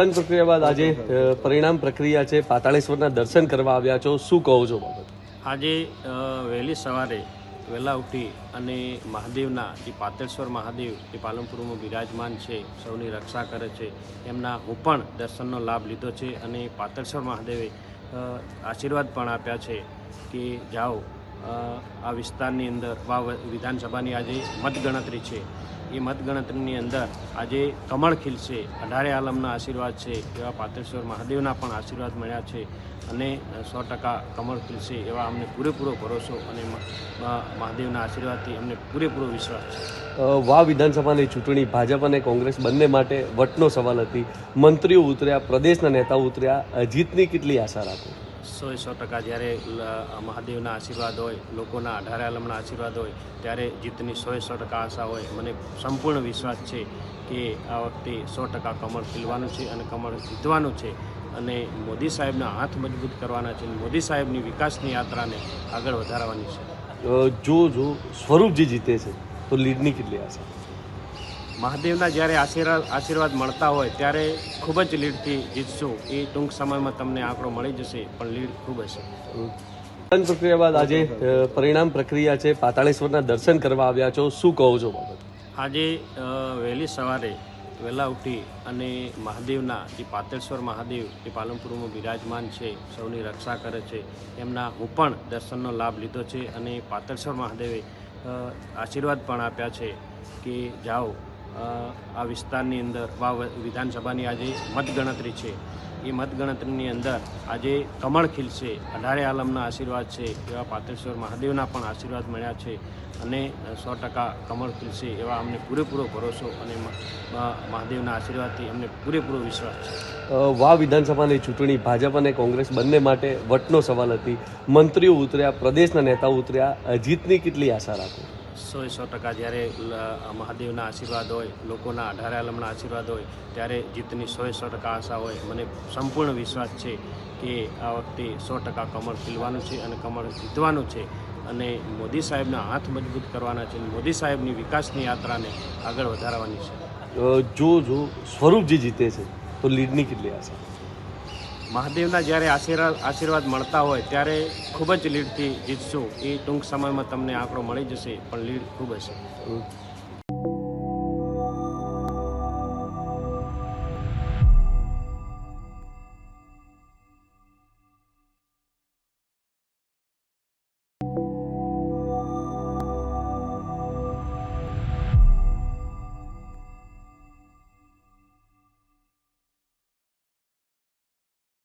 પ્રક્રિયા બાદ આજે પરિણામ પ્રક્રિયા છે, પાતાળેશ્વરના દર્શન કરવા આવ્યા છો, શું કહો છો બાબત? આજે વહેલી સવારે વહેલા ઉઠી અને મહાદેવના જે પાતાળેશ્વર મહાદેવ જે પાલનપુરમાં બિરાજમાન છે, સૌની રક્ષા કરે છે, એમના હું પણ દર્શનનો લાભ લીધો છે અને પાતાળેશ્વર મહાદેવે આશીર્વાદ પણ આપ્યા છે કે જાઓ આ વિસ્તારની અંદર વિધાનસભાની આજે મતગણતરી છે. એ મતગણતરીની અંદર આજે કમળ ખીલશે, 18 આલમના આશીર્વાદ છે એવા પાતાળેશ્વર મહાદેવના પણ આશીર્વાદ મળ્યા છે અને 100% કમળ ખીલશે એવા અમને પૂરેપૂરો ભરોસો અને મહાદેવના આશીર્વાદથી અમને પૂરેપૂરો વિશ્વાસ છે. વાવ વિધાનસભાની ચૂંટણી ભાજપ અને કોંગ્રેસ બંને માટે વટનો સવાલ હતી. મંત્રીઓ ઉતર્યા, પ્રદેશના નેતાઓ ઉતર્યા, જીતની કેટલી આશા રાખો? 100% જ્યારે મહાદેવના આશીર્વાદ હોય, લોકોના 18 આલમના આશીર્વાદ હોય ત્યારે જીતની 100% આશા હોય. મને સંપૂર્ણ વિશ્વાસ છે કે આ વખતે 100% કમળ ખીલવાનું છે અને કમળ જીતવાનું છે અને મોદી સાહેબના હાથ મજબૂત કરવાના છે અને મોદી સાહેબની વિકાસની યાત્રાને આગળ વધારવાની છે. જો સ્વરૂપજી જીતે છે તો લીડની કેટલી આશા? મહાદેવના જ્યારે આશીર્વાદ મળતા હોય ત્યારે ખૂબ જ લીડથી જીતશું. એ ટૂંક સમયમાં તમને આંકડો મળી જશે, પણ લીડ ખૂબ હશે. પ્રક્રિયા બાદ આજે પરિણામ પ્રક્રિયા છે, પાતાળેશ્વરના દર્શન કરવા આવ્યા છો, શું કહો છો બાબત? આજે વહેલી સવારે વહેલા ઉઠી અને મહાદેવના જે પાતાળેશ્વર મહાદેવ જે પાલનપુરમાં બિરાજમાન છે, સૌની રક્ષા કરે છે, એમના હું પણ દર્શનનો લાભ લીધો છે અને પાતાળેશ્વર મહાદેવે આશીર્વાદ પણ આપ્યા છે કે જાઓ આ વિસ્તારની અંદર વિધાનસભાની આજે મતગણતરી છે. એ મતગણતરીની અંદર આજે કમળ ખીલશે, 18 આલમના આશીર્વાદ છે એવા પાતાળેશ્વર મહાદેવના પણ આશીર્વાદ મળ્યા છે અને 100% કમળ ખીલશે એવા અમને પૂરેપૂરો ભરોસો અને મહાદેવના આશીર્વાદથી અમને પૂરેપૂરો વિશ્વાસ છે. વાવ વિધાનસભાની ચૂંટણી ભાજપ અને કોંગ્રેસ બંને માટે વટનો સવાલ હતી. મંત્રીઓ ઉતર્યા, પ્રદેશના નેતાઓ ઉતર્યા, જીતની કેટલી આશા રાખો? 100% જ્યારે મહાદેવના આશીર્વાદ હોય, લોકોના 18 આલમના આશીર્વાદ હોય ત્યારે જીતની 100% આશા હોય. મને સંપૂર્ણ વિશ્વાસ છે કે આ વખતે 100% કમળ ખીલવાનું છે અને કમળ જીતવાનું છે અને મોદી સાહેબના હાથ મજબૂત કરવાના છે અને મોદી સાહેબની વિકાસની યાત્રાને આગળ વધારવાની છે. જો સ્વરૂપજી જીતે છે તો લીડની કેટલી આશા? મહાદેવના જ્યારે આશીર્વાદ મળતા હોય ત્યારે ખૂબ જ લીડથી જીતશું. એ ટૂંક સમયમાં તમને આંકડો મળી જશે, પણ લીડ ખૂબ હશે.